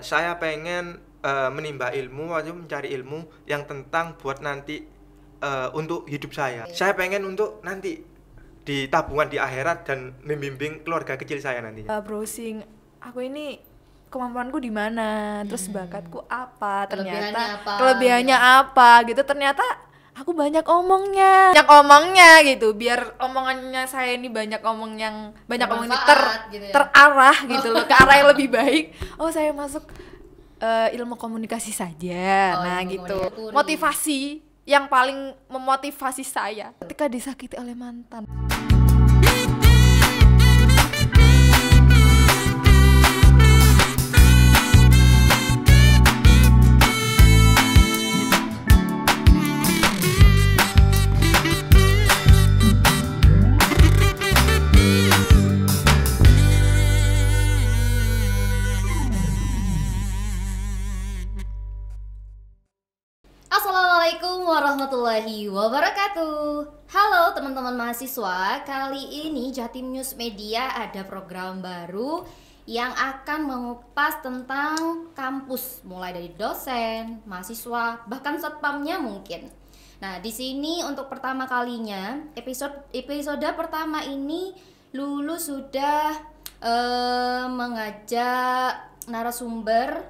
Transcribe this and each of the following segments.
Saya pengen menimba ilmu atau mencari ilmu yang tentang buat nanti untuk hidup saya. Saya pengen untuk nanti di tabungan di akhirat dan membimbing keluarga kecil saya nantinya. Browsing aku ini kemampuanku di mana, terus bakatku apa, ternyata kelebihannya apa gitu, ternyata aku banyak omongnya gitu, biar omongannya saya ini banyak omong ini gitu ya? Terarah gitu loh, ke arah yang lebih baik. Oh, saya masuk ilmu komunikasi saja. Gitu. Motivasi yang paling memotivasi saya ketika disakiti oleh mantan. Assalamualaikum warahmatullahi wabarakatuh. Halo teman-teman mahasiswa, kali ini Jatim News Media ada program baru yang akan mengupas tentang kampus, mulai dari dosen, mahasiswa, bahkan satpamnya mungkin. Nah, di sini untuk pertama kalinya episode pertama ini Lulu sudah mengajak narasumber,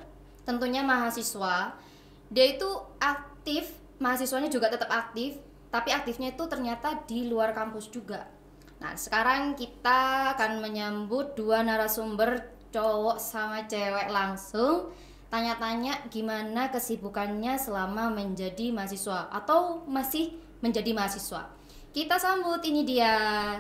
tentunya mahasiswa. Dia itu aktif, mahasiswanya juga tetap aktif, tapi aktifnya itu ternyata di luar kampus juga. Nah, sekarang kita akan menyambut dua narasumber, cowok sama cewek, langsung tanya-tanya gimana kesibukannya selama menjadi mahasiswa atau masih menjadi mahasiswa. Kita sambut, ini dia.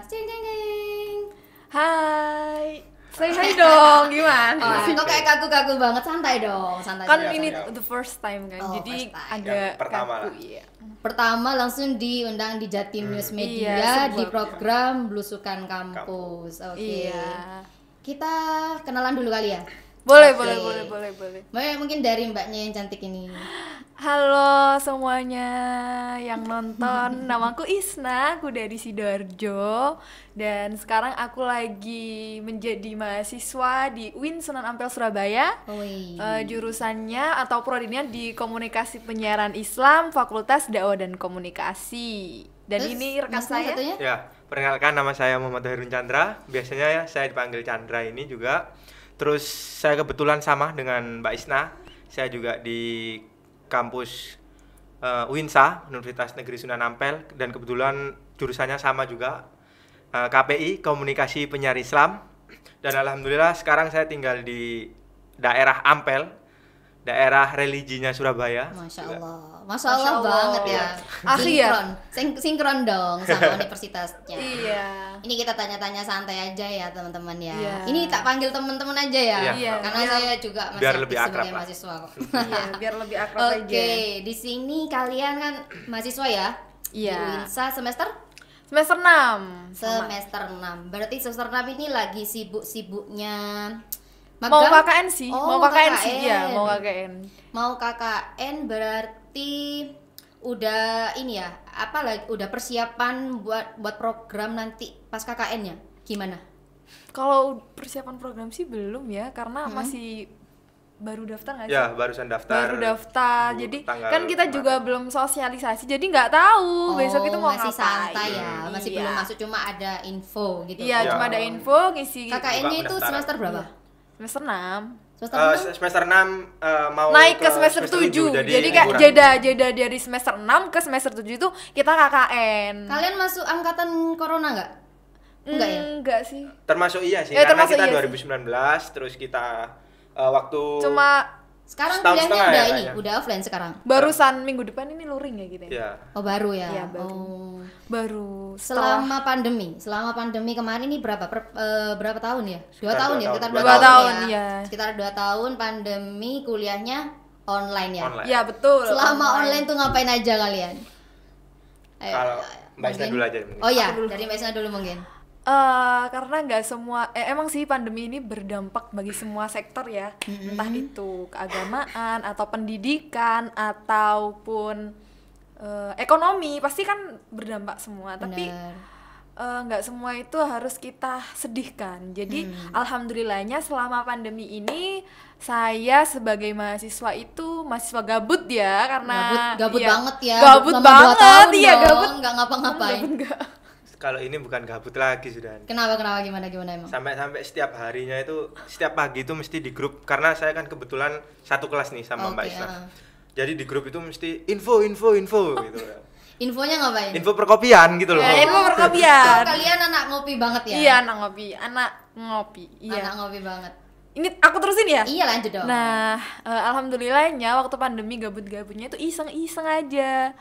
Cing cing cing. Hai. Say hi dong, gimana? Kok kayak kaku-kaku banget, santai dong, santai. Kan ini the first time kan, jadi agak pertama kaku, iya. Pertama langsung diundang di Jatim News Media di program Blusukan Kampus. Oke. Iya. Kita kenalan dulu kali ya. Boleh. Mungkin dari mbaknya yang cantik ini. Halo semuanya yang nonton, namaku Isna, aku dari Sidoarjo. Dan sekarang aku lagi menjadi mahasiswa di UIN Sunan Ampel Surabaya. Jurusannya atau prodinya di Komunikasi Penyiaran Islam, Fakultas Dakwah dan Komunikasi. Dan terus, ini rekan saya. Satunya? Ya, perkenalkan, nama saya Muhammad Herun Chandra. Biasanya ya saya dipanggil Chandra ini juga. Terus saya kebetulan sama dengan Mbak Isna. Saya juga di kampus UINSA, Universitas Negeri Sunan Ampel, dan kebetulan jurusannya sama juga, KPI, Komunikasi Penyiar Islam. Dan alhamdulillah sekarang saya tinggal di daerah Ampel, daerah religinya Surabaya. Masya Allah banget ya. Sinkron dong sama universitasnya. Iya. Ini kita tanya-tanya santai aja ya teman-teman ya. Ini tak panggil teman-teman aja ya. Iya. Karena saya juga masih biar lebih akrab sebagai mahasiswa kok. Iya, biar lebih akrab aja. Oke, di sini kalian kan mahasiswa ya? Iya. Di UINSA semester 6. Semester 6. Berarti semester 6 ini lagi sibuk-sibuknya magang? Mau KKN sih, mau KKN sih, iya, mau KKN. Mau KKN berarti udah ini ya, udah persiapan buat program nanti pas KKN-nya. Gimana? Kalau persiapan program sih belum ya, karena masih baru daftar nggak sih? Ya, barusan daftar. Baru daftar, jadi kan kita juga belum sosialisasi, jadi nggggak tahu besok itu mau masih ngapain. Santai ya, masih belum masuk, cuma ada info gitu. Iya, cuma ada info ngisi. KKN-nya itu semester berapa? Semester 6. Semester 6 mau naik ke semester 7. Jadi kayak jeda dari semester 6 ke semester 7 itu kita KKN. Kalian masuk angkatan corona nggak? Enggak ya? Enggak sih. Termasuk iya sih, karena kita 2019 terus kita waktu cuma sekarang kuliahnya udah offline sekarang. Barusan minggu depan ini luring ya gitu ya. Iya. Oh, baru ya. Iya, baru. Selama pandemi kemarin ini berapa tahun ya? 2 tahun ya, sekitar 2 tahun ya. Sekitar 2 tahun pandemi, kuliahnya online ya. Iya, betul. Selama online tuh ngapain aja kalian? Kalau Mbak Isna dulu aja mungkin. Oh iya, dari Mbak Isna dulu mungkin. Karena nggak semua, emang sih pandemi ini berdampak bagi semua sektor ya, entah itu keagamaan atau pendidikan ataupun ekonomi, pasti kan berdampak semua. Tapi nggak semua itu harus kita sedihkan. Jadi alhamdulillahnya selama pandemi ini saya sebagai mahasiswa itu mahasiswa gabut ya, karena gabut ya, banget ya. Gabut Selama 2 banget, tahun iya dong, gabut. nggak ngapa-ngapain. Enggak. Kalau ini bukan gabut lagi sudah. Kenapa gimana emang? Sampai setiap harinya itu, setiap pagi itu mesti di grup, karena saya kan kebetulan satu kelas nih sama Mbak Isna. Jadi di grup itu mesti info gitu. Infonya ngapain? Info perkopian gitu loh. Ya, info perkopian. Kalian anak ngopi banget ya? Iya, anak ngopi. Iya. Anak ngopi banget. Ini aku terusin ya? Iya, lanjut dong. Nah, alhamdulillahnya waktu pandemi gabut-gabutnya itu iseng-iseng aja.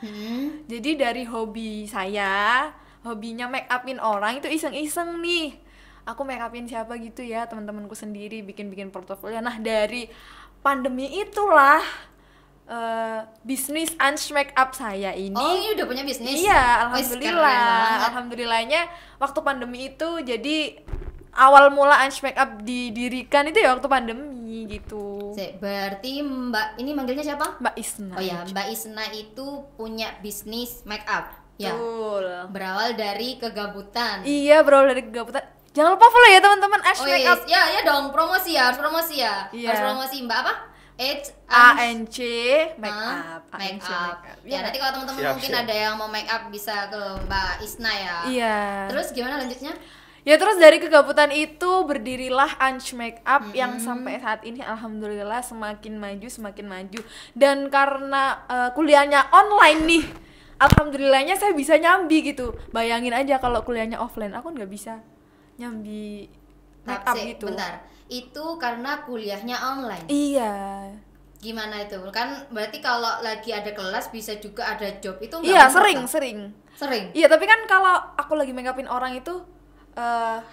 Jadi dari hobi saya, hobinya make upin orang itu iseng-iseng nih. Aku make upin siapa gitu ya, teman-temanku sendiri, bikin-bikin portofolio. Nah, dari pandemi itulah bisnis Ansh Makeup saya ini. Oh, ini udah punya bisnis? Iya, alhamdulillahnya waktu pandemi itu jadi awal mula Ansh Makeup didirikan itu ya waktu pandemi gitu. Berarti Mbak ini manggilnya siapa? Mbak Isna. Oh ya, Mbak Isna itu punya bisnis makeup. Ya. Betul. Berawal dari kegabutan. Iya, berawal dari kegabutan. Jangan lupa follow ya teman-teman Ansh Makeup. Ya dong, promosi ya. Iya. Harus promosi Mbak apa? ANC Makeup. Ya, nanti kalau teman-teman mungkin ada yang mau makeup bisa ke Mbak Isna ya. Iya. Terus gimana lanjutnya? Ya terus dari kegabutan itu berdirilah Ansh Makeup yang sampai saat ini alhamdulillah semakin maju. Dan karena kuliahnya online nih, alhamdulillahnya saya bisa nyambi gitu. Bayangin aja kalau kuliahnya offline, aku nggak bisa nyambi makeup gitu. Bentar, itu karena kuliahnya online? Iya. Gimana itu? Kan berarti kalau lagi ada kelas bisa juga ada job itu nggak? Iya, kan? sering. Iya, tapi kan kalau aku lagi make upin orang itu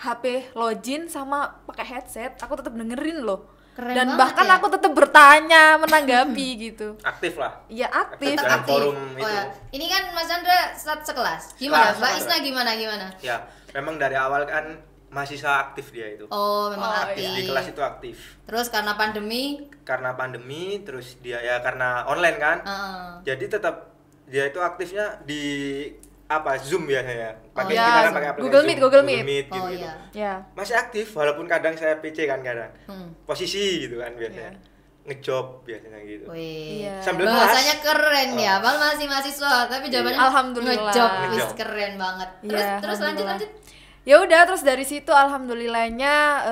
HP login sama pakai headset, aku tetap dengerin loh. Keren dan banget bahkan ya? aku tetap bertanya, menanggapi gitu. Aktif lah. Iya, aktif. Dalam forum itu. Ya. Ini kan Mas Chandra sekelas. Gimana? Mbak Isna gimana? Ya, memang dari awal kan mahasiswa aktif dia itu. Oh, memang aktif. Di kelas itu aktif. Terus karena pandemi, terus dia ya karena online kan. Jadi tetap dia itu aktifnya di Zoom biasanya. Pakai kita kan pakai aplikasi Google Meet gitu. Ya. Masih aktif walaupun kadang saya PC kan kadang. Posisi gitu kan biasanya. Ngejob biasanya gitu. Iya. Sambil bahasanya keren ya. Bang masih mahasiswa tapi jawabannya alhamdulillah. Ngejob. Keren banget. Terus lanjut. Ya udah, terus dari situ alhamdulillahnya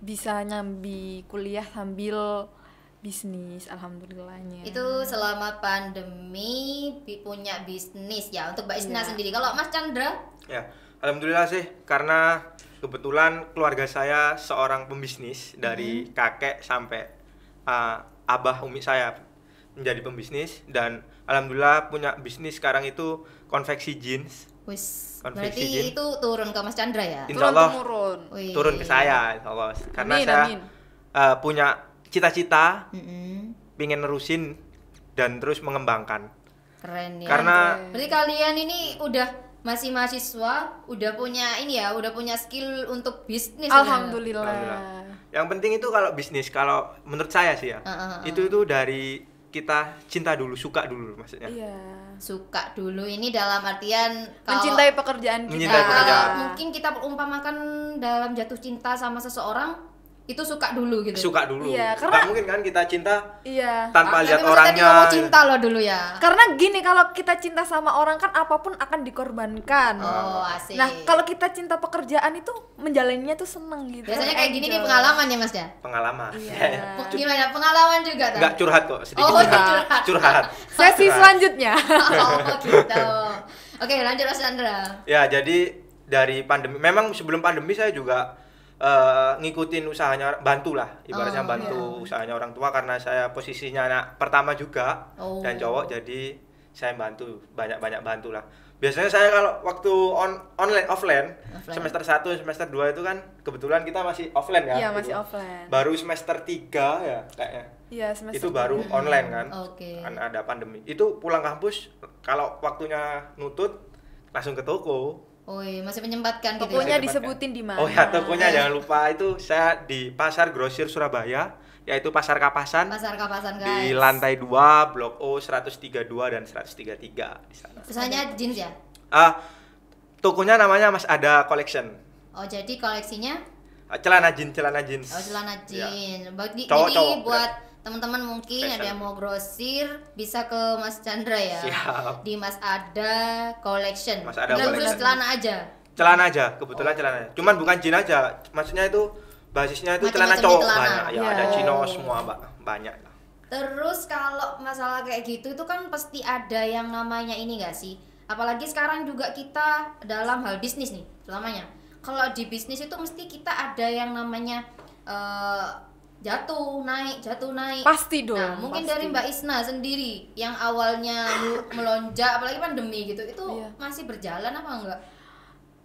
bisa nyambi kuliah sambil bisnis, alhamdulillahnya. Itu selama pandemi punya bisnis ya untuk Mbak Isna sendiri. Kalau Mas Chandra? Ya, alhamdulillah sih karena kebetulan keluarga saya seorang pembisnis dari kakek sampai abah umi saya menjadi pembisnis, dan alhamdulillah punya bisnis sekarang itu konveksi jeans. Berarti itu turun ke Mas Chandra ya? Insya Allah turun ke saya, insya Allah. Karena amin. punya cita-cita, pengen nerusin dan terus mengembangkan. Keren ya. Karena berarti kalian ini udah masih mahasiswa, udah punya skill untuk bisnis. Alhamdulillah. Yang penting itu kalau bisnis, kalau menurut saya sih ya, itu dari kita cinta dulu, suka dulu maksudnya. Iya. Suka dulu ini dalam artian mencintai pekerjaan kita. Mungkin kita perumpamakan dalam jatuh cinta sama seseorang itu suka dulu gitu. Suka dulu. Iya, karena nggak mungkin kan kita cinta tanpa lihat tapi orangnya. Mau cinta lo dulu ya. Karena gini, kalau kita cinta sama orang kan apapun akan dikorbankan. Oh, asik. Nah, kalau kita cinta pekerjaan itu menjalaninya tuh seneng gitu. Biasanya kayak gini nih pengalaman ya Mas ya? Pengalaman. Iya. Gimana pengalaman juga kan? Enggak curhat kok, sedikit curhat. Sesi selanjutnya. Oh, gitu. Oke, lanjut Mas Chandra. Ya, jadi dari pandemi, memang sebelum pandemi saya juga ngikutin usahanya, ibaratnya bantu usahanya orang tua, karena saya posisinya anak pertama juga dan cowok, jadi saya bantu banyak bantu lah. Biasanya saya kalau waktu offline semester 1 semester 2 itu kan kebetulan kita masih offline ya. Iya, masih offline. Baru semester 3 ya kayaknya. Iya, semester itu baru online kan. Kan ada pandemi. Itu pulang kampus kalau waktunya nutut langsung ke toko. Oh iya, masih menyempatkan gitu. Tokonya disebutin di mana? Oh ya, tokonya jangan lupa, itu saya di Pasar Grosir Surabaya, yaitu Pasar Kapasan. Pasar Kapasan, guys. Di lantai 2, Blok O 132 dan 133 di sana. Pesannya jeans ya? Tokonya namanya Mas Ada Collection. Oh, jadi koleksinya Celana jeans. Oh, celana jeans. Jadi Cowok-cowok. buat teman-teman mungkin Fashion. ada yang mau grosir bisa ke Mas Chandra ya. Siap. Di Mas Ada Collection. Mas Ada Khusus Collection. celana aja. Celana aja, kebetulan celana. Cuman bukan jeans aja. Maksudnya itu basisnya itu celana Macam-macam cowok celana. banyak. Ya, Ya. ada chino semua, Mbak. Banyak. Terus kalau masalah kayak gitu itu kan pasti ada yang namanya ini enggak sih? Apalagi sekarang juga kita dalam hal bisnis nih, selamanya. Kalau di bisnis itu mesti kita ada yang namanya jatuh naik. Pasti dong. Nah, mungkin pasti. dari Mbak Isna sendiri yang awalnya melonjak apalagi pandemi gitu, itu Iya. masih berjalan apa enggak?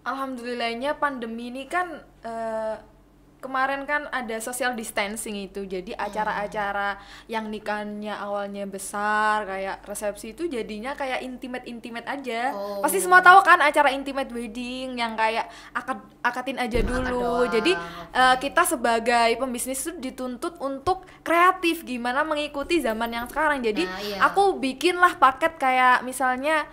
Alhamdulillahnya pandemi ini kan kemarin kan ada social distancing itu, jadi acara-acara yang nikahnya awalnya besar kayak resepsi itu jadinya kayak intimate aja. Oh. Pasti semua tahu kan acara intimate wedding yang kayak akatin aja dulu. doang. Jadi kita sebagai pembisnis itu dituntut untuk kreatif gimana mengikuti zaman yang sekarang. Jadi Nah, iya. aku bikinlah paket kayak misalnya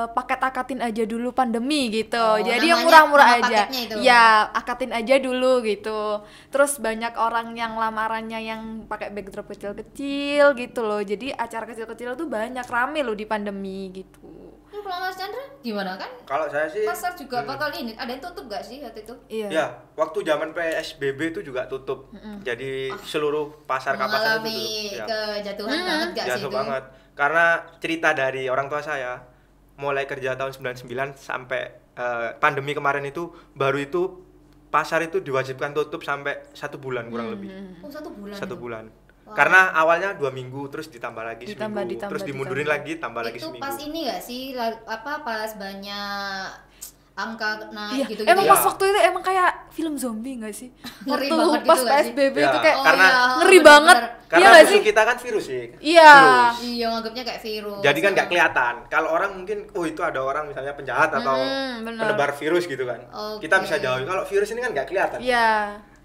paket akatin aja dulu pandemi gitu. Oh, jadi yang namanya- murah-murah nama aja. paketnya itu. Ya, akatin aja dulu gitu. Terus banyak orang yang lamarannya yang pakai backdrop kecil-kecil gitu loh. Jadi acara kecil-kecil tuh banyak, rame loh di pandemi gitu. Nah, kalau Mas Chandra gimana kan? Kalau saya sih Pasar juga bakal ini, ada yang tutup gak sih waktu itu? Iya. ya, waktu zaman PSBB itu juga tutup. Jadi seluruh pasar kapasan itu Mengalami tutup. Ya. kejatuhan banget gak sih Jatuh itu? banget. Karena cerita dari orang tua saya, mulai kerja tahun 99 sampai pandemi kemarin itu, baru itu pasar itu diwajibkan tutup sampai 1 bulan kurang lebih. Oh, 1 bulan. 1 tuh. bulan. Wah. Karena awalnya 2 minggu, terus ditambah lagi Ditambah, seminggu, ditambah, terus dimundurin ditambah. lagi, tambah lagi Itu seminggu. pas ini gak sih pas banyak angka naik Iya, gitu-gitu. emang ya? pas waktu itu emang kayak film zombie gak sih? Ngeri Waktu banget pas gitu nggak sih? PSBB itu Ya, kayak karena- ngeri banget. Karena Iya nggak musuh sih? kita kan virus sih. Iya. Virus. Iya, nganggapnya kayak virus. Jadi kan nggak kelihatan. Kalau orang mungkin, oh itu ada orang misalnya penjahat atau bener. penebar virus gitu kan. Oke. Kita bisa jauhi. Kalau virus ini kan nggak kelihatan. Iya.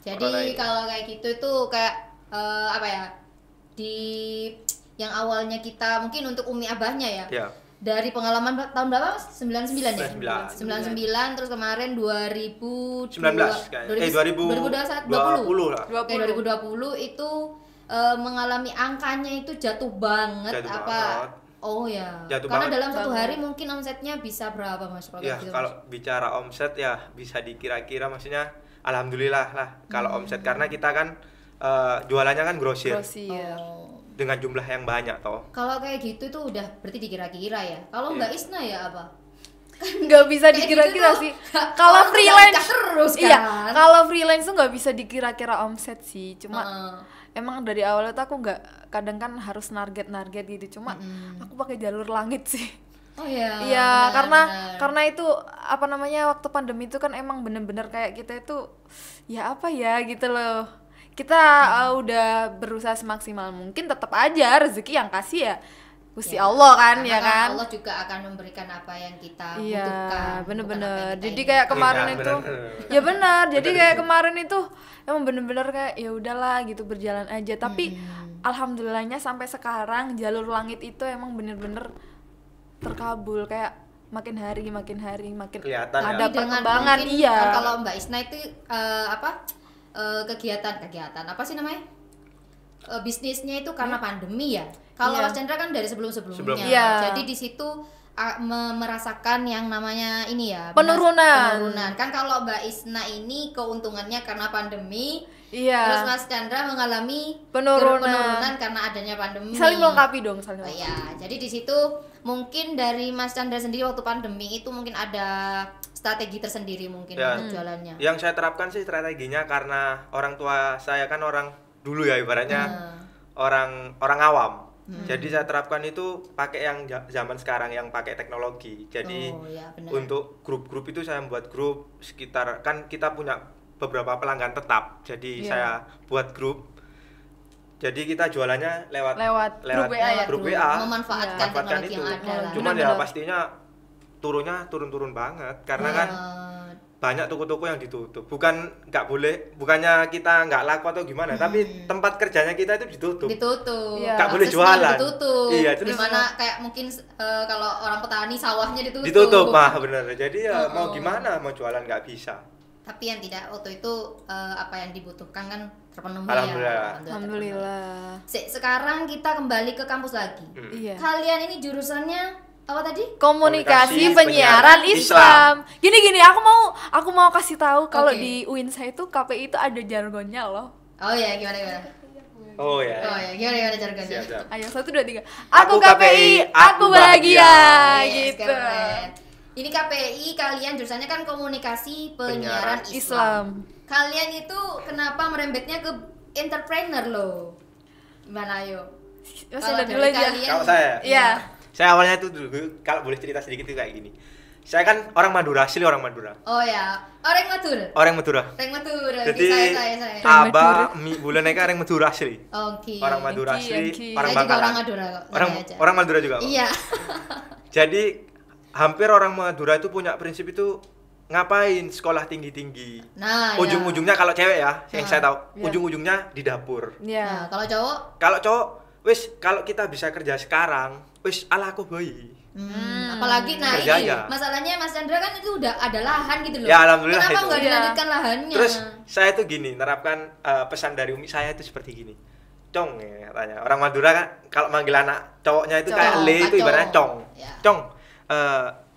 Jadi Corona ini. kalau kayak gitu itu kayak apa ya? Di yang awalnya kita mungkin untuk umi abahnya ya. Ya. Dari pengalaman tahun berapa Mas? 99 ya? 99. 99 terus kemarin 2000 19 kayaknya. 2020 lah. 2020 itu mengalami angkanya itu jatuh banget. Jatuh apa? banget. Oh ya. Jatuh Karena banget. dalam satu hari mungkin omsetnya bisa berapa Mas? Kalau Ya, kayak gitu, kalau Mas? bicara omset ya bisa dikira-kira, maksudnya alhamdulillah lah kalau omset, karena kita kan jualannya kan grosir Grosir. Oh. dengan jumlah yang banyak toh. Kalau kayak gitu tuh udah berarti dikira-kira ya. Kalau Iya. Mbak Isna ya apa? Nggak bisa Kayak dikira-kira gitu tuh, sih. Kalau orang freelance nikah terus kan. Iya, kalau freelance tuh nggak bisa dikira-kira omset sih. Cuma Heeh. emang dari awalnya tuh aku nggak, kadang kan harus narget gitu. Cuma aku pakai jalur langit sih. Oh ya. Iya, benar. karena itu apa namanya, waktu pandemi itu kan emang bener-bener kayak kita itu ya apa ya gitu loh. Kita udah berusaha semaksimal mungkin, tetap aja rezeki yang kasih ya Gusti Ya, Allah kan, karena ya kan. Allah juga akan memberikan apa yang kita Iya, butuhkan. bener-bener. bukan apa yang kita Jadi inginkan. kayak kemarin Iya, itu, bener. ya benar. Jadi Bener. kayak kemarin itu emang bener-bener kayak ya udahlah gitu, berjalan aja. Tapi alhamdulillahnya sampai sekarang jalur langit itu emang bener-bener terkabul, kayak makin hari makin Kelihatan ya. ada Tapi dengan perkembangan. mungkin, Iya. kalau Mbak Isna itu kegiatan apa sih namanya? Bisnisnya itu karena pandemi ya. Kalau Iya. Mas Chandra kan dari sebelum-sebelumnya. Sebelumnya. Iya. Jadi di situ merasakan yang namanya ini ya, Penurunan. Kan kalau Mbak Isna ini keuntungannya karena pandemi, Iya. terus Mas Chandra mengalami Penurunan. karena adanya pandemi. Saling melengkapi dong, saling Oh, melengkapi. ya, jadi di situ mungkin dari Mas Chandra sendiri waktu pandemi itu mungkin ada strategi tersendiri mungkin Ya. untuk jualannya. Yang saya terapkan sih strateginya, karena orang tua saya kan orang dulu ya ibaratnya orang awam. Jadi saya terapkan itu pakai yang zaman sekarang yang pakai teknologi. Jadi Oh, ya, benar. untuk grup-grup itu saya membuat grup sekitar, kan kita punya beberapa pelanggan tetap. Jadi Iya. saya buat grup. Jadi kita jualannya lewat Lewat grup WA ya? grup Dulu, WA. memanfaatkan Manfaatkan teknologi itu. yang ada lah. Cuman ya Benar-benar. pastinya turun banget karena kan banyak toko-toko yang ditutup. Bukannya kita nggak laku atau gimana, tapi tempat kerjanya kita itu ditutup. Iya. Nggak boleh jualan. Ditutup. Iya, terus dimana kayak mungkin kalau orang petani sawahnya ditutup. Ditutup, bener. Jadi ya mau gimana, mau jualan nggak bisa. Tapi yang tidak waktu itu apa yang dibutuhkan kan terpenuhi. Alhamdulillah. Sekarang kita kembali ke kampus lagi. Iya. Kalian ini jurusannya apa tadi? Komunikasi penyiaran Islam. Gini, aku mau kasih tahu kalau di UINSA itu KPI itu ada jargonnya loh. Oh ya, gimana? Oh ya. Gimana jargonnya? Siap. Ayo 1 2 3. Aku KPI, aku bahagia. Yes, Gitu. keren. Ini KPI kalian jurusannya kan komunikasi penyiaran Islam. Kalian itu kenapa merembetnya ke entrepreneur loh? Gimana ayo? Masih dulu aja. Kalau saya. Iya. Saya awalnya itu dulu, kalau boleh cerita sedikit itu kayak gini. Saya kan orang Madura, asli orang Madura. Oh ya, orang Madura. Orang Madura. Jadi saya. Abah, bulan neka orang Madura asli. Oke. Orang Madura asli, orang saya Bangkalan. juga orang Madura kok. Orang Madura juga. Iya. Jadi hampir orang Madura itu punya prinsip itu ngapain sekolah tinggi-tinggi. Nah, ujung-ujungnya kalau cewek ya, yang saya tahu, ujung-ujungnya di dapur. Nah, kalau cowok? Kalau cowok, kalau kita bisa kerja sekarang, ala aku bayi. Apalagi masalahnya Mas Chandra kan itu udah ada lahan gitu loh. Ya alhamdulillah. Kenapa nggak dilanjutkan lahannya? Terus saya tuh gini, nerapkan pesan dari umi saya itu seperti gini. Cong ya katanya. Orang Madura kan kalau manggil anak cowoknya itu kayak le itu ibaratnya cong. Ya. Cong,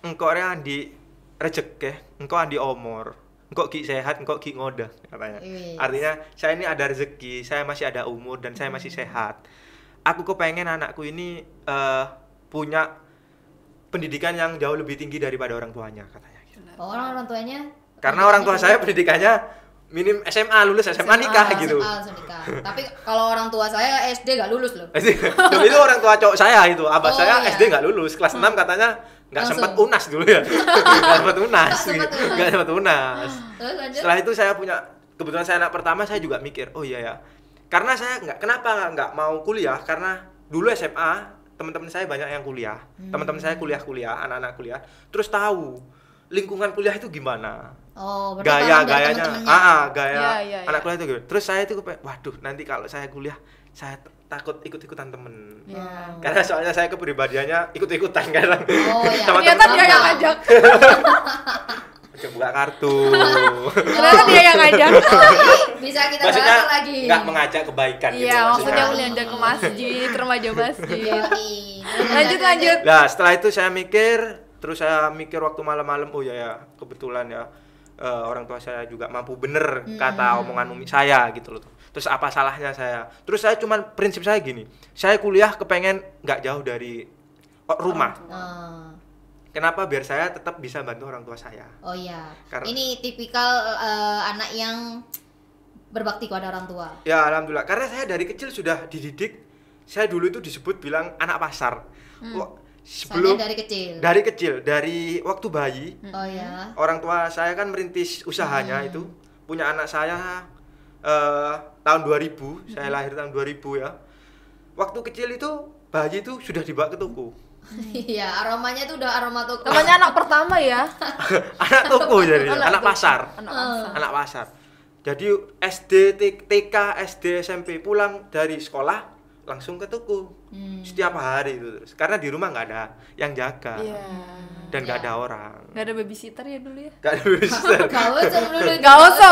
engkau andi rezeki, engkau andi omor. Engkau ki sehat, engkau ki ngoda katanya. Artinya saya ini ada rezeki, saya masih ada umur dan saya masih sehat. Aku kepengen anakku ini punya pendidikan yang jauh lebih tinggi daripada orang tuanya katanya. Oh, orang tuanya? Karena orang tua saya pendidikannya minim SMA, lulus SMA nikah gitu. Tapi kalau orang tua saya SD nggak lulus loh. Itu orang tua cowok saya itu, abah saya SD nggak lulus, kelas 6 katanya nggak sempat UNAS dulu ya. Nggak sempat UNAS. Setelah itu saya kebetulan saya anak pertama, saya juga mikir, oh iya ya. Karena saya kenapa nggak mau kuliah, karena dulu SMA teman-teman saya banyak yang kuliah, teman-teman saya kuliah, anak-anak kuliah, terus tahu lingkungan kuliah itu gimana, gaya-gayanya, gaya anak kuliah itu gitu. Terus saya itu waduh, nanti kalau saya kuliah saya takut ikut-ikutan temen, karena soalnya saya kepribadiannya ikut-ikutan kadang. Ternyata dia yang ngajak. Buka kartu. Ternyata dia yang ngajak. Bisa kita maksudnya bahas lagi. Nggak mengajak kebaikan gitu. Iya, maksudnya mengajak ke masjid, remaja masjid. Lanjut. Nah, setelah itu saya mikir, terus saya mikir waktu malam-malam, oh ya kebetulan ya orang tua saya juga mampu bener kata omongan umi saya gitu loh. Terus apa salahnya saya? Terus saya cuman prinsip saya gini, saya kuliah kepengen nggak jauh dari rumah. Kenapa? Biar saya tetap bisa bantu orang tua saya. Oh iya. Ini tipikal anak yang berbakti kepada orang tua. Ya alhamdulillah. Karena saya dari kecil sudah dididik. Saya dulu itu disebut bilang anak pasar. Sebelum dari kecil, dari waktu bayi. Oh ya. Orang tua saya kan merintis usahanya itu. Punya anak saya tahun 2000. Saya lahir tahun 2000 ya. Waktu kecil itu bayi itu sudah dibawa ke toko. Iya, aromanya tuh udah aroma toko. Namanya anak pertama ya. Anak toko jadi, anak pasar. Anak pasar. Jadi SD, TK, SD, SMP pulang dari sekolah langsung ke toko. Setiap hari itu terus. Karena di rumah nggak ada yang jaga. Dan nggak ada orang. Nggak ada babysitter ya dulu ya? Nggak ada babysitter. Gak usah.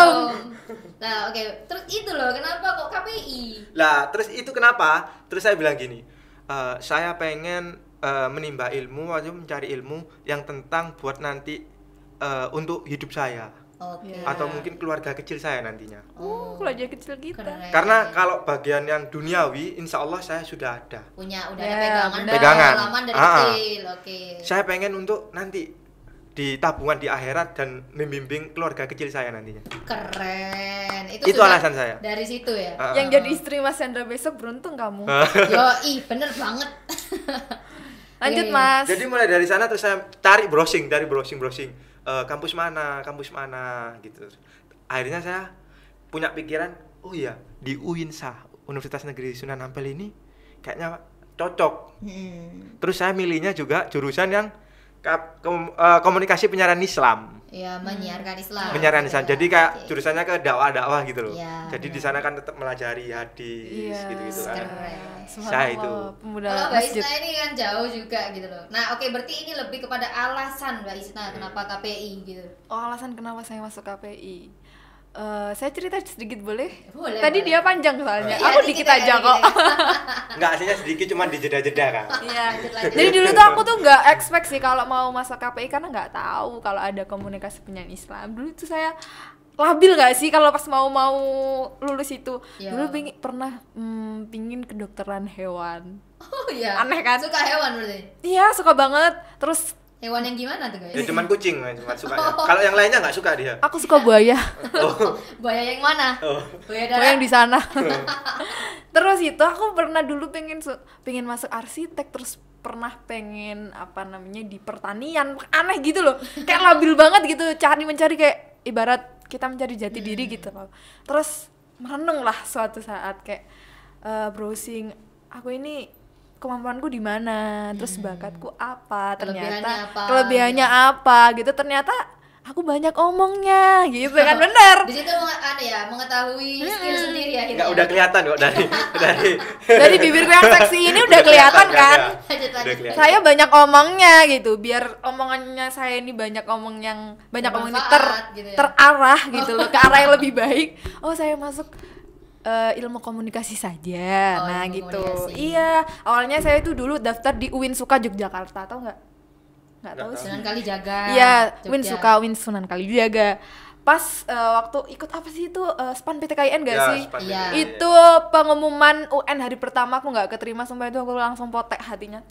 Nah, oke. Terus itu loh, kenapa kok KPI? Lah, terus itu kenapa? Terus saya bilang gini, saya pengen menimba ilmu, mencari ilmu yang tentang buat nanti untuk hidup saya. Atau mungkin keluarga kecil saya nantinya. Keluarga kecil kita. Keren. Karena kalau bagian yang duniawi, insya Allah saya sudah ada. Udah ada pegangan. Pengalaman dari kecil. Saya pengen untuk nanti di tabungan di akhirat dan membimbing keluarga kecil saya nantinya. Keren. Itu alasan saya. Dari situ ya. Yang jadi istri Mas Chandra besok beruntung kamu. Bener banget. Lanjut Mas. Jadi mulai dari sana terus saya cari browsing kampus mana gitu. Akhirnya saya punya pikiran, oh iya di UINSA, Universitas Negeri Sunan Ampel ini kayaknya cocok. Terus saya milihnya juga jurusan yang komunikasi penyiaran Islam. Ya, menyiarkan Islam. Menyiarkan Islam. Jadi kayak jurusannya ke dakwah gitu loh. Ya, jadi di sana kan tetap melajari hadis gitu-gitu kan. Keren. Saya itu. Kalau Mbak Isna ini kan jauh juga gitu loh. Nah, oke, berarti ini lebih kepada alasan Mbak Isna kenapa KPI gitu. Oh, alasan kenapa saya masuk KPI. Saya cerita sedikit boleh? Boleh. Tadi boleh. dia panjang soalnya. Iya, Aku dikit aja kok. Enggak, aslinya sedikit cuma di jeda-jeda kan. Iya. Jadi dulu tuh aku tuh nggak expect sih kalau mau masuk KPI karena nggak tahu kalau ada komunikasi penyiaran Islam. Dulu tuh saya labil nggak sih kalau pas mau lulus itu. Ya. Dulu pernah pingin kedokteran hewan. Oh iya. Aneh kan? Suka hewan berarti. Iya, suka banget. Terus Hewan yang gimana tuh, guys? Ya cuman kucing cuma sukanya. Kalau yang lainnya nggak suka dia. aku suka buaya. Buaya yang mana? Buaya darat. Buaya yang di sana. Terus itu aku pernah dulu pengen masuk arsitek, terus pernah pengen di pertanian. Aneh gitu loh. Kayak labil banget gitu, mencari kayak ibarat kita mencari jati diri gitu loh. Terus merenung lah suatu saat kayak browsing, aku ini kemampuanku di mana, terus bakatku apa, ternyata kelebihannya apa gitu, ternyata aku banyak omongnya gitu kan. Bener di situ mengetahui skill sendiri ya. Nggak udah kelihatan kok dari bibirku yang seksi ini udah kelihatan kan. Saya banyak omongnya gitu, biar omongannya saya ini banyak omong yang ini gitu ya. terarah gitu loh, ke arah yang lebih baik. Oh, saya masuk ilmu komunikasi saja. Nah gitu. Iya, awalnya saya itu dulu daftar di UIN Suka Yogyakarta, tahu nggak tahu sih. Sunan Kalijaga. Iya, UIN Suka, UIN Sunan Kalijaga. Pas waktu ikut apa sih itu SPAN PTKIN nggak sih? Iya. Itu pengumuman UN hari pertama aku nggak keterima, sumpah itu aku langsung potek hatinya.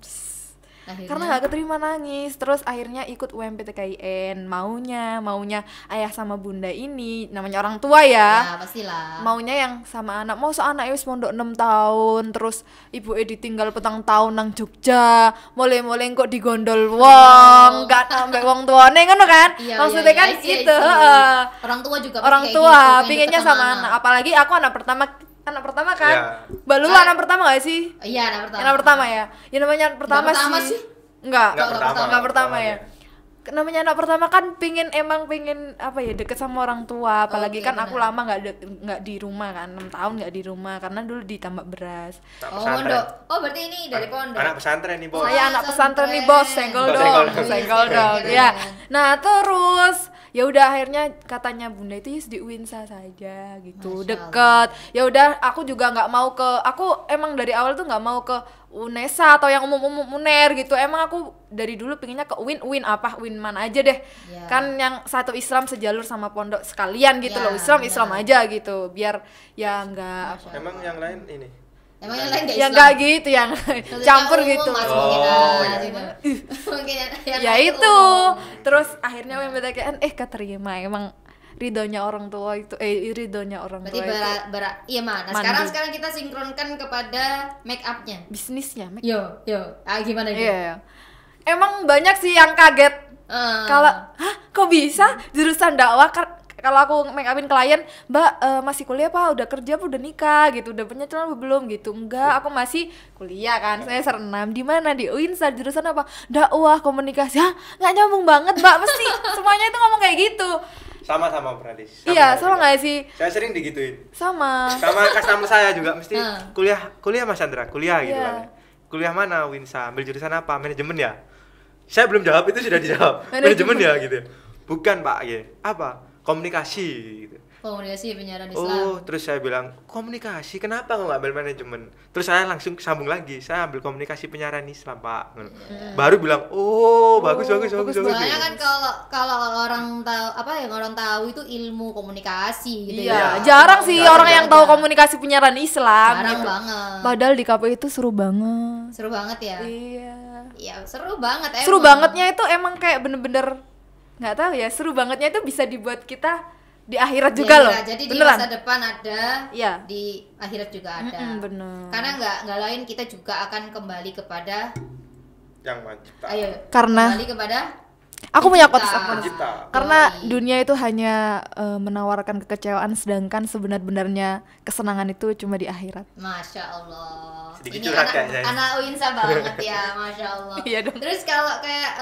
Akhirnya? Karena nggak keterima, nangis. Terus akhirnya ikut UMPTKIN, maunya ayah sama bunda ini, namanya orang tua ya. Ya pastilah. Maunya yang sama anak, mau anak wis mondok 6 tahun, terus ibu ditinggal petang tahun nang Jogja, mulai kok digondol wong, gak nambah wong tuane ngono kan. Iya, maksudnya kan gitu. Orang tua juga orang tua gitu, pinginnya sama anak, apalagi aku anak pertama kan. Mbak Lulu anak pertama gak sih? Iya, anak pertama. Anak pertama ya. Ya namanya anak pertama sih. Enggak pertama ya. Namanya anak pertama kan pingin deket sama orang tua, apalagi kan aku lama nggak di rumah kan, 6 tahun nggak di rumah karena dulu ditambak beras. Berarti ini dari pondok. Anak pesantren nih, Bos. Saya anak pesantren nih, Bos. Senggol dong. Ya. Nah, terus ya udah akhirnya katanya bunda itu di Uinsa saja gitu, deket. Ya udah, aku juga nggak mau aku emang dari awal tuh nggak mau ke UNESA atau yang umum UNER gitu. Emang aku dari dulu pinginnya ke UIN mana aja deh. Yeah. Kan yang satu Islam sejalur sama pondok sekalian gitu loh. Islam aja gitu. Biar ya enggak Emang yang lain ini. Emang yang lain enggak Islam? Ya enggak gitu, yang campur gitu. Ya itu. Terus akhirnya UMPTKIN keterima. Emang ridhonya orang tua itu berarti iya mana sekarang kita sinkronkan kepada make upnya, bisnisnya yo gimana gitu. Yeah. Emang banyak sih yang kaget kalau kok bisa jurusan dakwah. Kalau aku make upin klien, Mbak masih kuliah apa udah kerja apa udah nikah gitu, udah punya calon belum gitu. Enggak, aku masih kuliah kan, saya semester 6. Di mana? Di UINSA. Jurusan apa? Dakwah komunikasi. Nggak nyambung banget, Mbak. Mesti semuanya itu ngomong kayak gitu. Sama berarti. Iya, sama nggak sih? Saya sering digituin. Sama customer saya juga mesti kuliah Mas Chandra, kuliah gitu kan. Kuliah mana? Winsa, ambil jurusan apa? Manajemen ya? Saya belum jawab, itu sudah dijawab. Manajemen ya gitu. Bukan, Pak, gitu. Apa? Komunikasi gitu. Komunikasi penyiaran Islam. Terus saya bilang, komunikasi, kenapa kok nggak ambil manajemen? Terus saya langsung sambung lagi, saya ambil komunikasi penyiaran Islam, Pak. Baru bilang, bagus. Soalnya kan kalau orang tahu orang tahu itu ilmu komunikasi gitu ya. Jarang sih orang yang tahu komunikasi penyiaran Islam. Jarang gitu. banget. Padahal di KPI itu seru banget. Seru banget ya. Iya. Iya, seru banget emang. Seru bangetnya itu emang kayak bener-bener nggak tahu ya, seru bangetnya itu bisa dibuat kita di akhirat juga loh. Jadi beneran. Di masa depan ada, ya. Di akhirat juga ada. Bener. Karena nggak lain kita juga akan kembali kepada yang mencipta. Ayo. Karena kembali kepada Aku punya quotes aku. Pencipta. Karena dunia itu hanya menawarkan kekecewaan, sedangkan sebenar-benarnya kesenangan itu cuma di akhirat. Masya Allah. Sedikit Ini curhat ya, saya. anak Uinsa banget ya, Masya Allah. Iya dong. Terus kalau kayak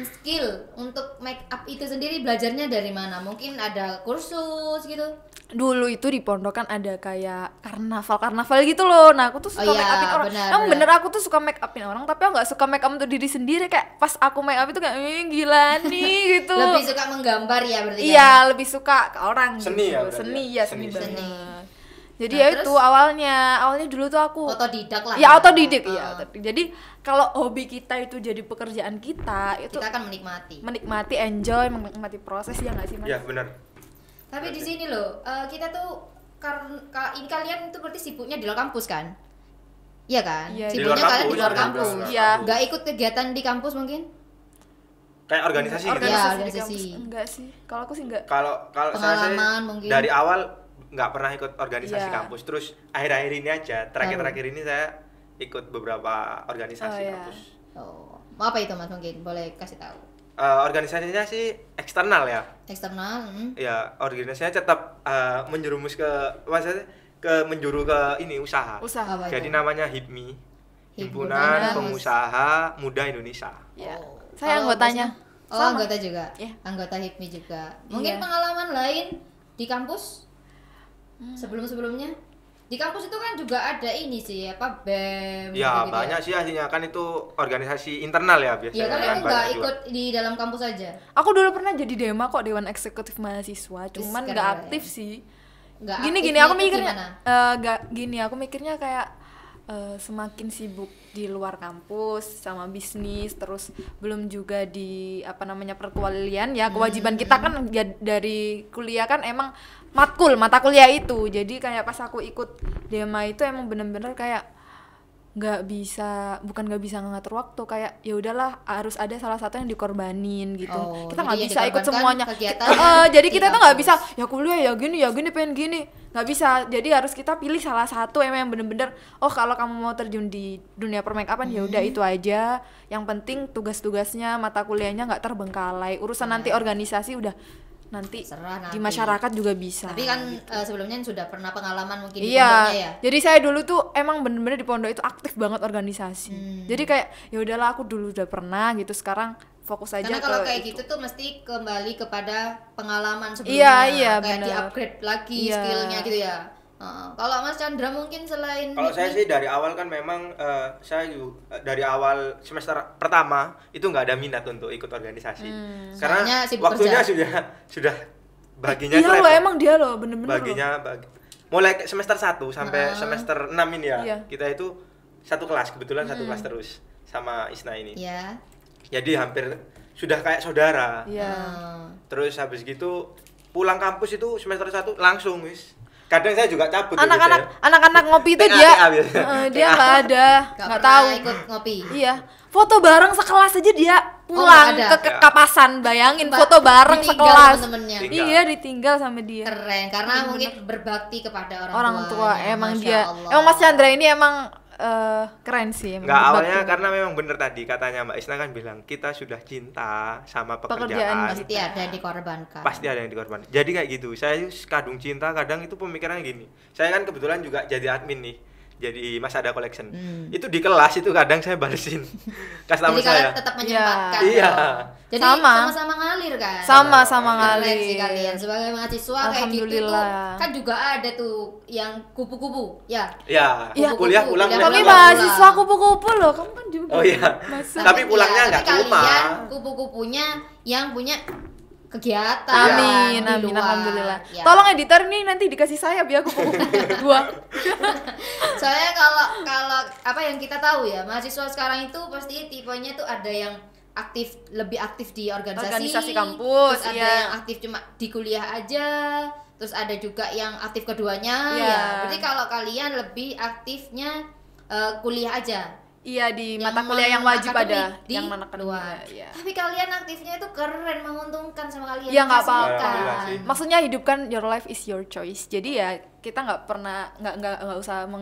skill untuk make up itu sendiri belajarnya dari mana? Mungkin ada kursus gitu? Dulu itu di pondok kan ada kayak karnaval gitu loh. Nah aku tuh suka make upin orang. Emang bener aku tuh suka make upin orang, tapi aku nggak suka make up untuk diri sendiri. Kayak pas aku make up itu kayak gila nih gitu. Lebih suka menggambar ya berarti? Iya, lebih suka ke orang. Seni gitu. ya berarti Seni ya? ya, seni Seni. banget. Jadi Nah, ya terus? itu awalnya dulu tuh aku Otodidak lah. ya otodidik ya. Jadi kalau hobi kita itu jadi pekerjaan kita itu Kita akan menikmati. menikmati, enjoy, menikmati proses ya nggak sih Mas? Ya benar. Tapi di sini loh, kita tuh ini kalian itu berarti sibuknya di luar kampus kan? Iya kan? Iya. Sibuknya Di luar kalian di kampus, luar di kampus. luar Iya. kampus. Nggak ikut kegiatan di kampus mungkin? Kayak organisasi gitu. Ya, Organisasi di organisasi. kampus. Enggak sih. Kalau aku sih enggak. Kalau kalau saya sih Pengalaman mungkin. dari awal nggak pernah ikut organisasi Iya. kampus. Terus akhir-akhir ini aja, terakhir-terakhir ini saya ikut beberapa organisasi Oh, iya. kampus. Oh, apa itu Mas mungkin? Boleh kasih tahu. Organisasinya sih eksternal ya. Eksternal. Ya, organisasinya tetap menjerumus ke maksudnya menjuru ke ini usaha. Usaha. Apa itu? Jadi namanya HIPMI, Himpunan Himpunan Pengusaha Muda Indonesia. Ya. Oh. Saya Kalau anggotanya. Masnya? Oh, Sama. anggota juga. Iya. Anggota HIPMI juga. Mungkin Iya. pengalaman lain di kampus? Sebelum-sebelumnya? Di kampus itu kan juga ada ini sih, apa BEM Ya, gitu-gitu banyak sih aslinya kan itu organisasi internal ya biasanya. Ya kan kan aku nggak banyak juga. ikut di dalam kampus aja. Aku dulu pernah jadi Dema kok, Dewan Eksekutif Mahasiswa, cuman keren. nggak aktif sih. Nggak Gini aktifnya aku itu mikirnya gimana? aku mikirnya kayak semakin sibuk di luar kampus sama bisnis, terus belum juga di apa namanya perkuliahan ya, kewajiban kita kan ya, dari kuliah kan emang mata kuliah itu. Jadi kayak pas aku ikut Dema itu emang bener-bener kayak nggak bisa ngatur waktu, kayak ya udahlah harus ada salah satu yang dikorbanin gitu. Oh, Kita jadi nggak yang bisa ikut dikorbankan semuanya. kegiatan Jadi di kita tuh nggak kampus. bisa ya kuliah ya gini pengen gini, nggak bisa. Jadi harus kita pilih salah satu emang yang bener-bener oh kalau kamu mau terjun di dunia permakeupan ya udah itu aja. Yang penting tugas-tugasnya mata kuliahnya nggak terbengkalai. Urusan nanti organisasi udah nanti Serah nanti. di masyarakat juga bisa. Tapi kan sebelumnya sudah pernah pengalaman mungkin di Iya, pondoknya ya. jadi saya dulu tuh emang bener-bener di pondok itu aktif banget organisasi. Jadi kayak ya udahlah aku dulu udah pernah gitu, sekarang fokus aja Karena ke kalau kayak itu. gitu tuh mesti kembali kepada pengalaman sebelumnya. Iya, kayak bener. di-upgrade lagi Iya. skillnya gitu ya. Kalau Mas Chandra mungkin selain Kalau saya sih dari awal kan memang saya dari awal semester pertama itu nggak ada minat untuk ikut organisasi. Soalnya Karena sibuk waktunya kerja. sudah baginya Iya repot. loh, emang dia loh bener-bener loh. Baginya mulai semester 1 sampai semester 6 ini ya. Iya. Kita itu satu kelas, kebetulan satu kelas terus sama Isna ini. ya. Jadi hampir sudah kayak saudara. Iya. Terus habis gitu pulang kampus itu semester 1 langsung wis. Kadang saya juga cabut Anak-anak ngopi itu TA dia biasanya. dia nggak ada, nggak tahu. ikut ngopi. Iya, foto bareng sekelas aja dia Oh, pulang nggak ada. ke Kapasan, bayangin Mbak, foto bareng ditinggal sekelas. temen-temennya. Tinggal. Iya, ditinggal sama dia. Keren karena mungkin berbakti kepada Orang tua tuanya. emang Masya dia. Allah. Emang Mas Chandra ini emang keren sih. Emang Enggak, berbakti. awalnya karena memang bener tadi katanya Mbak Isna kan bilang kita sudah cinta sama Pekerjaan pekerjaan. pasti ada yang dikorbankan. Pasti ada yang dikorban. Jadi kayak gitu. Saya kadung cinta, kadang itu pemikirannya gini. Saya kan kebetulan juga jadi admin nih. Jadi Mas Ada Collection. Itu di kelas itu kadang saya balesin customer Jadi saya. kalian tetap menyempatkan. Iya. dong. Jadi Sama. sama-sama ngalir kan. Sama-sama Keren ngalir. sih kalian sebagai mahasiswa kayak gitu tuh Alhamdulillah. kan juga ada tuh yang kupu-kupu ya. Ya, Iya. kuliah pulang. Kuliah Tapi pulang. mahasiswa kupu-kupu loh, kamu kan juga. Oh iya. Masuk. Tapi pulangnya nggak ke tapi rumah. kalian kupu-kupunya yang punya kegiatan Amin, di amin, luar. alhamdulillah. Ya. Tolong editor nih nanti dikasih sayap ya kupu-kupu dua. Soalnya kalau apa yang kita tahu ya, mahasiswa sekarang itu pasti tipenya tuh ada yang lebih aktif di Organisasi kampus, terus ada iya. yang aktif cuma di kuliah aja, terus ada juga yang aktif keduanya Iya. ya. Berarti kalau kalian lebih aktifnya kuliah aja. Iya, di Yang mata kuliah yang wajib akademik ada, di yang menekan luar. juga, iya. Tapi kalian aktifnya itu keren, menguntungkan sama kalian. Ya nggak Kasihkan. apa-apa. Alhamdulillah sih. Maksudnya hidup kan your life is your choice. Jadi ya kita nggak pernah nggak usah apa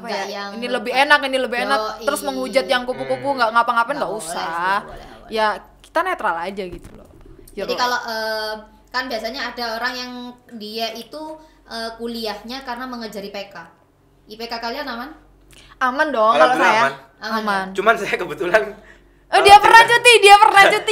Nggak ya yang ini lebih enak, ini lebih enak. Yoi. Terus menghujat yang kupu-kupu nggak ngapa-ngapain nggak Nggak boleh usah. sih, nggak boleh. Ya kita netral aja gitu loh. Jadi kalau kan biasanya ada orang yang dia itu kuliahnya karena mengejar IPK. IPK kalian aman? Aman dong kalau saya. Aman. Cuman saya kebetulan dia pernah cuti.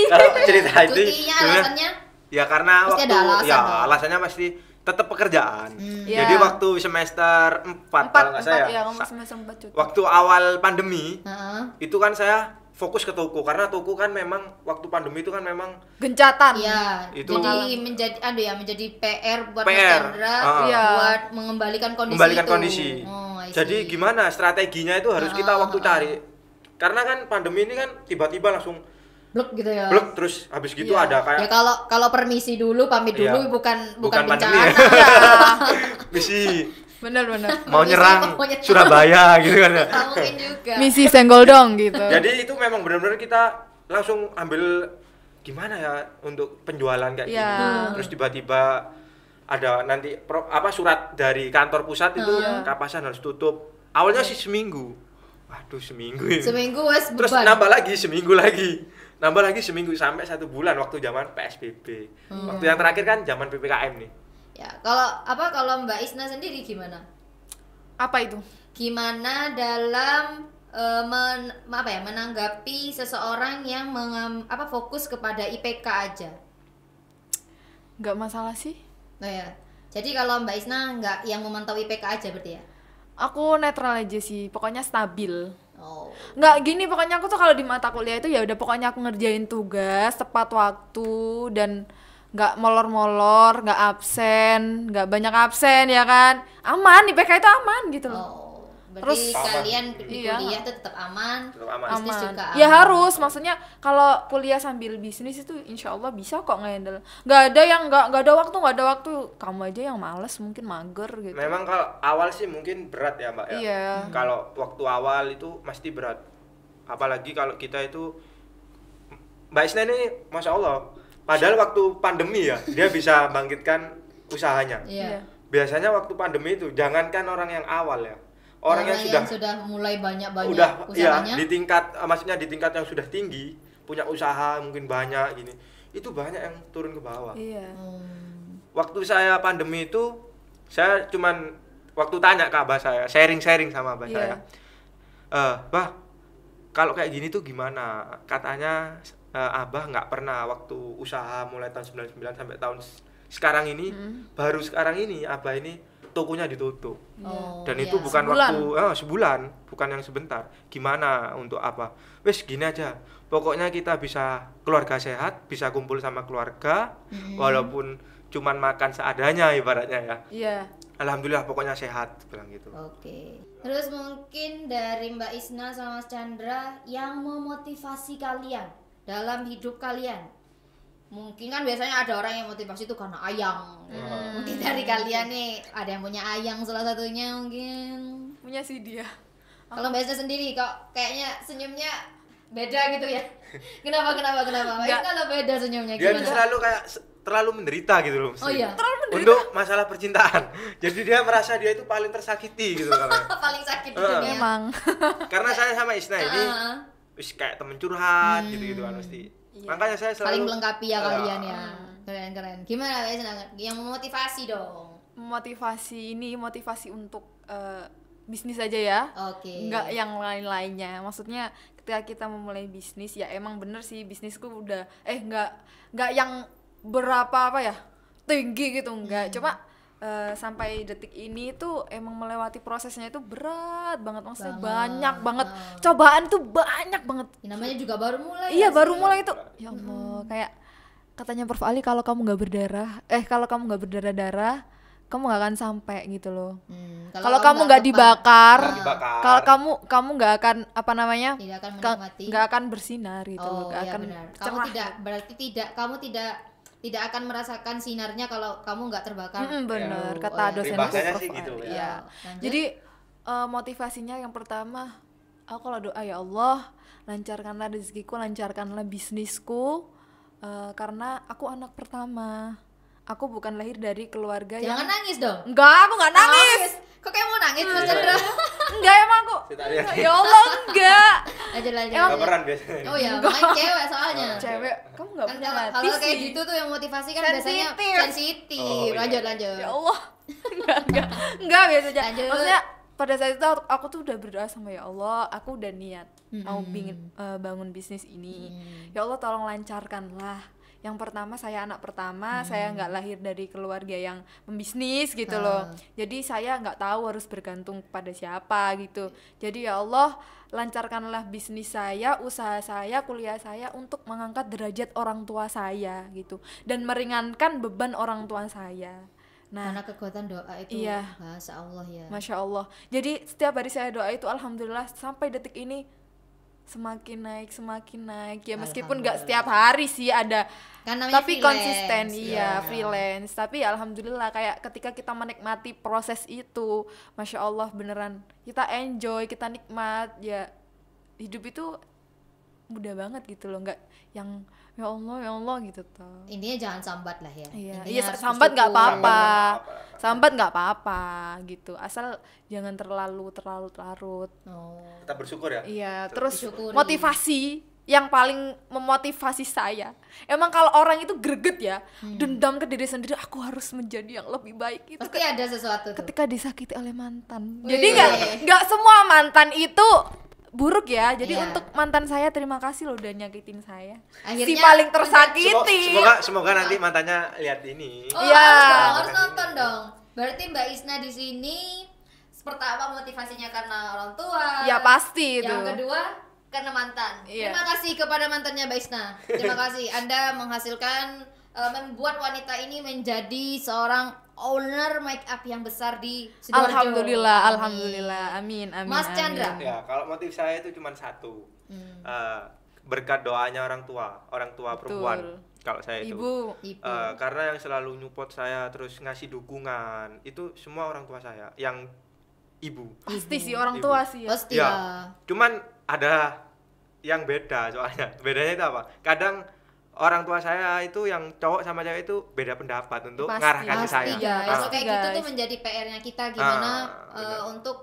Kalau cerita itu Cutinya alasannya? Ya karena pasti waktu ada alasan dong. alasannya pasti tetap pekerjaan. Iya. Jadi waktu semester 4 kalau nggak saya. Iya, kamu semester 4 cuti. Waktu awal pandemi, Heeh. itu kan saya fokus ke toko karena toko kan memang waktu pandemi itu kan memang Gencatan. Iya. Itu Jadi menjadi PR buat Mas PR. Chandra Iya. buat mengembalikan kondisi Membalikan itu. kondisi. Oh, I see. Jadi gimana strateginya itu harus kita waktu cari. Karena kan pandemi ini kan tiba-tiba langsung blok gitu ya. blok terus habis gitu Iya. ada kayak Ya kalau permisi dulu, pamit dulu Iya. bukan pandemi bencana. ya. Iya. misi Bener. mau Misi nyerang mau nyerang. Surabaya gitu kan ya. Nggak mungkin juga. Misi senggol dong gitu. Jadi itu memang benar-benar kita langsung ambil gimana ya untuk penjualan kayak Iya. gini. Terus tiba-tiba ada nanti surat dari kantor pusat itu Kapasan harus tutup. Awalnya sih seminggu. Waduh, seminggu ini. Seminggu wes Terus beban. nambah lagi seminggu lagi. Nambah lagi seminggu sampai 1 bulan waktu zaman PSBB. Waktu yang terakhir kan zaman PPKM nih. Ya, kalau Mbak Isna sendiri gimana? Apa itu? Gimana dalam menanggapi seseorang yang fokus kepada IPK aja? Nggak masalah sih. Nah ya. Jadi kalau Mbak Isna nggak yang memantau IPK aja berarti ya? Aku netral aja sih, pokoknya stabil. Oh. Nggak gini, pokoknya aku tuh kalau di mata kuliah itu ya udah pokoknya aku ngerjain tugas tepat waktu dan nggak molor-molor, nggak absen, nggak banyak absen ya kan, aman, IPK itu aman gitu loh. Oh. Berarti Terus- kalian di Iya. kuliah tuh tetap aman. Tetap aman. Bisnis Aman. juga Ya aman. harus, maksudnya kalau kuliah sambil bisnis itu insya Allah bisa kok ngehandle. Nggak ada yang nggak ada waktu. Kamu aja yang males mungkin mager gitu. Memang kalau awal sih mungkin berat ya, Mbak ya. Iya. Kalau waktu awal itu pasti berat. Apalagi kalau kita itu Mbak Isna ini Masya Allah. Padahal waktu pandemi ya, dia bisa bangkitkan usahanya. Iya. Biasanya waktu pandemi itu jangankan orang yang awal ya. Orang yang sudah mulai banyak udah usahanya. di tingkat maksudnya di tingkat yang sudah tinggi, punya usaha mungkin banyak gini. Itu banyak yang turun ke bawah. Iya. Waktu saya pandemi itu saya cuman waktu tanya ke abah saya, sharing sama abah Iya. saya. Bah, kalau kayak gini tuh gimana? Katanya abah nggak pernah waktu usaha mulai tahun 99 sampai tahun sekarang ini, baru sekarang ini abah ini tokonya ditutup. Oh, Dan iya. itu bukan Sebulan. waktu sebulan, bukan yang sebentar. Gimana untuk apa? Wes gini aja. Pokoknya kita bisa keluarga sehat, bisa kumpul sama keluarga, walaupun cuman makan seadanya ibaratnya ya. Iya. Alhamdulillah pokoknya sehat bilang gitu. Oke. Terus mungkin dari Mbak Isna sama Mas Chandra yang memotivasi kalian dalam hidup kalian. Mungkin kan biasanya ada orang yang motivasi itu karena ayang. Mungkin dari kalian nih ada yang punya ayang salah satunya mungkin. Punya sih dia. Kalau Mbak Isna sendiri kok kayaknya senyumnya beda gitu ya. Kenapa? Mbak Nggak. Isna lo beda senyumnya Dia gimana? tuh selalu kayak terlalu menderita gitu loh. mesti. Oh iya. Untuk masalah percintaan. Jadi dia merasa dia itu paling tersakiti gitu katanya. Paling sakit di dunia. Memang. Karena saya sama Isna ini Heeh. wis kayak temen curhat gitu-gitu kan pasti. Makanya saya selalu Paling melengkapi ya Iya. kalian ya. Keren. Gimana Mbak Isna? Yang memotivasi dong. Motivasi untuk bisnis aja ya. Oke. Nggak yang lain-lainnya. Maksudnya ketika kita memulai bisnis ya emang bener sih bisnisku udah nggak yang berapa apa ya tinggi gitu nggak. Cuma sampai detik ini tuh emang melewati prosesnya itu berat banget, maksudnya banyak banget cobaan tuh banyak banget. Ya, namanya juga baru mulai. Iya ya baru sih? mulai itu ya Allah kayak katanya Prof Ali kalau kamu nggak berdarah kamu nggak akan sampai gitu loh. Kalau kamu nggak dibakar, kalau kamu nggak akan apa namanya tidak akan menikmati. nggak akan bersinar gitu loh, Oh nggak iya akan benar. Kamu cerah. kamu tidak akan merasakan sinarnya kalau kamu nggak terbakar. Bener Ya. kata Oh, iya. dosenku Bahasanya Prof sih gitu, Ali. ya. Iya. Lanjut. Jadi motivasinya yang pertama aku kalau doa ya Allah lancarkanlah rezekiku, lancarkanlah bisnisku, karena aku anak pertama. Aku bukan lahir dari keluarga Jangan yang nangis dong. enggak, aku nggak nangis. Kok kayak mau nangis Mas Chandra? Enggak emang aku. Kita lihat. Ya Allah enggak. Lanjut. Emang Baperan biasanya. Oh ya, makanya cewek soalnya. cewek kamu nggak Kan punya hati kalau kayak sih. gitu tuh yang motivasi kan biasanya Sensitif. sensitif. Oh, iya. Lanjut. Ya Allah. Enggak biasa aja. Lanjut. Maksudnya pada saat itu aku tuh udah berdoa sama ya Allah, aku udah niat mau bangun bisnis ini. Ya Allah tolong lancarkanlah. Yang pertama saya anak pertama, saya nggak lahir dari keluarga yang pembisnis gitu loh. Jadi saya nggak tahu harus bergantung pada siapa gitu. Jadi ya Allah lancarkanlah bisnis saya, usaha saya, kuliah saya untuk mengangkat derajat orang tua saya gitu dan meringankan beban orang tua saya. Nah, Karena kekuatan doa itu iya. bahasa Allah ya. Masya Allah. Jadi setiap hari saya doa itu alhamdulillah sampai detik ini semakin naik ya, meskipun nggak setiap hari sih ada, Kan namanya tapi freelance. konsisten Iya. freelance. Tapi alhamdulillah kayak ketika kita menikmati proses itu, Masya Allah beneran kita enjoy, kita nikmat ya. Hidup itu mudah banget gitu loh, nggak yang ya Allah gitu tuh. Intinya jangan sambat lah ya. Iya, Intinya harus sambat nggak bersyukur. apa-apa, sambat nggak apa-apa gitu, asal jangan terlalu larut. Oh. Tetap bersyukur ya. Iya, terus Disyukuri. motivasi yang paling memotivasi saya, emang kalau orang itu greget ya, dendam ke diri sendiri, aku harus menjadi yang lebih baik itu Pasti ada sesuatu tuh. ketika disakiti oleh mantan. Wih. Jadi nggak semua mantan itu buruk ya. Jadi Iya. untuk mantan saya terima kasih loh udah nyakitin saya. Si Akhirnya paling tersakiti. Semoga nanti mantannya lihat ini. Oh, Iya. harus nonton dong. Berarti Mbak Isna di sini pertama motivasinya karena orang tua. Ya pasti itu. Yang kedua karena mantan. Iya. Terima kasih kepada mantannya Mbak Isna. Terima kasih Anda menghasilkan membuat wanita ini menjadi seorang owner make up yang besar di Sidoarjo. Alhamdulillah. Amin. Mas Chandra. amin. Ya, kalau motif saya itu cuma satu. Berkat doanya orang tua perempuan. Kalau saya itu. Ibu. Karena yang selalu nyupport saya terus ngasih dukungan itu semua orang tua saya, yang ibu. Pasti sih orang Ibu. tua sih ya. Pasti Ya, lah. cuman ada yang beda soalnya. Bedanya itu apa? Kadang orang tua saya itu yang cowok sama cewek itu beda pendapat untuk Pasti, ngarahkan ke Pasti saya. guys. Pasti, Kalau kayak gitu tuh guys. menjadi PR-nya kita gimana benar. untuk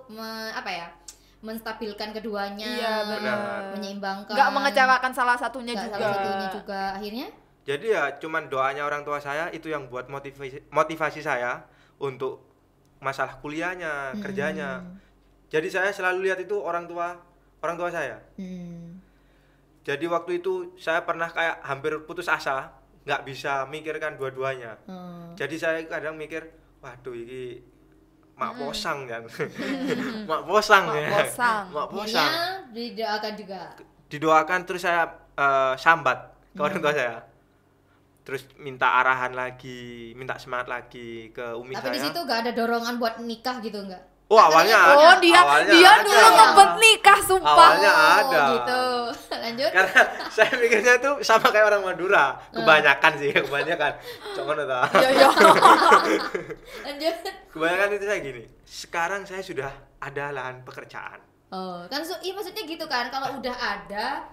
menstabilkan keduanya. Iya benar. Menyeimbangkan. Nggak mengecewakan salah satunya Nggak juga. salah satunya juga. Akhirnya Jadi ya cuman doanya orang tua saya itu yang buat motivasi saya untuk masalah kuliahnya, kerjanya. Jadi saya selalu lihat itu orang tua saya. Jadi waktu itu saya pernah kayak hampir putus asa, nggak bisa mikirkan dua-duanya. Jadi saya kadang mikir, waduh ini mak posang kan. Mak posang ya. Mak posang. akhirnya didoakan juga. Didoakan terus saya sambat ke orang tua saya. Terus minta arahan lagi, minta semangat lagi ke umi Tapi saya. di situ gak ada dorongan buat nikah gitu enggak? Oh, awalnya ada. Oh dia Awalnya ada. dulu ngebet nikah sumpah. Awalnya ada. Gitu. Lanjut. Karena saya mikirnya tuh sama kayak orang Madura, kebanyakan sih, kebanyakan. Cuman udah. Iya. Lanjut. Kebanyakan itu saya gini. Sekarang saya sudah ada lahan pekerjaan. Oh, kan iya maksudnya gitu kan. Kalau udah ada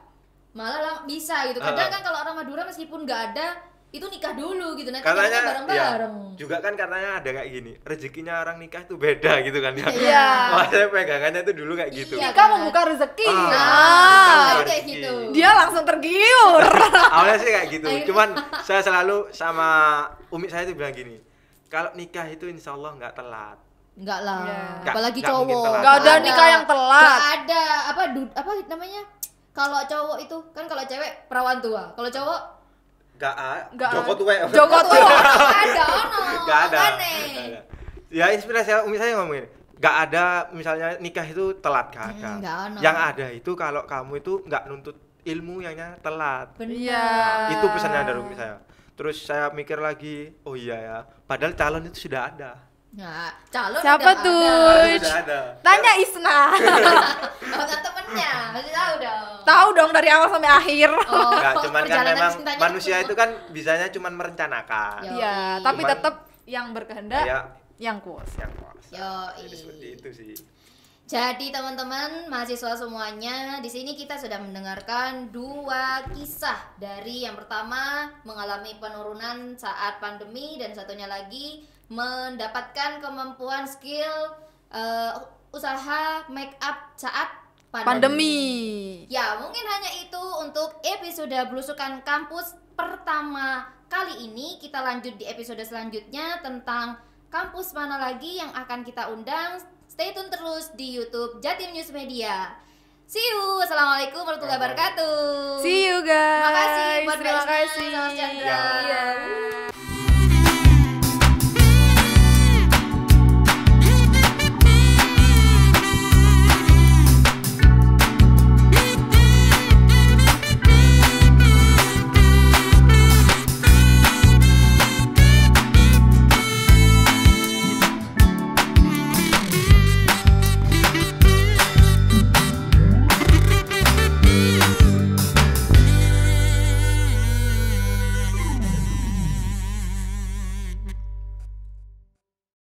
malah bisa gitu. Kadang kan kalau orang Madura meskipun nggak ada itu nikah dulu gitu. Nanti Katanya nikahnya bareng-bareng. ya, juga kan katanya ada kayak gini, rezekinya orang nikah itu beda gitu kan ya. Iya. Wah, saya pegangannya tuh dulu kayak gitu. Iya. Nikah membuka rezeki. Ah. Nah, Rezeki. kayak gitu. Dia langsung tergiur. Awalnya sih kayak gitu. Akhirnya- Cuman saya selalu sama umi saya tuh bilang gini, kalau nikah itu insya Allah nggak telat. Enggak lah. Iya. Apalagi Nggak mungkin cowok. telat. Nggak ada nikah yang telat. Nggak ada apa namanya? Kalau cowok itu kan kalau cewek perawan tua. Kalau cowok Nggak Joko ada. tuwe. Joko tua. Nggak ada ono. Nggak ada. Aneh. Nggak ada. Ya inspirasi umi saya ngomongin, nggak ada misalnya nikah itu telat, nggak ada. nggak ono. Yang ada itu kalau kamu itu nggak nuntut ilmu yang telat. Benar. Iya. Itu pesannya dari umi saya. Terus saya mikir lagi, oh iya ya, padahal calon itu sudah ada. Nah, calon Siapa udah tuh? ada. Sudah ada. Tanya Isna. Oh, kan temennya, masih tahu dong. Tahu dong dari awal sampai akhir. Oh, Nggak, cuman kan perjalanan memang cintanya manusia itu kan bisanya cuman merencanakan. Yo. Iya, tapi Cuman- tetap yang berkehendak Ya, yang kuasa. yang kuasa. Yoi. Jadi seperti itu sih. Jadi teman-teman mahasiswa semuanya, di sini kita sudah mendengarkan dua kisah. Dari yang pertama mengalami penurunan saat pandemi dan satunya lagi mendapatkan kemampuan skill usaha make up saat pandemi. Ya, mungkin hanya itu untuk episode Belusukan Kampus pertama kali ini. Kita lanjut di episode selanjutnya tentang kampus mana lagi yang akan kita undang. Stay tune terus di YouTube Jatim News Media. See you. Assalamualaikum warahmatullahi wabarakatuh. See you guys. Terima kasih buat Terima Mbak Isna kasih. sama Mas Chandra. Iya.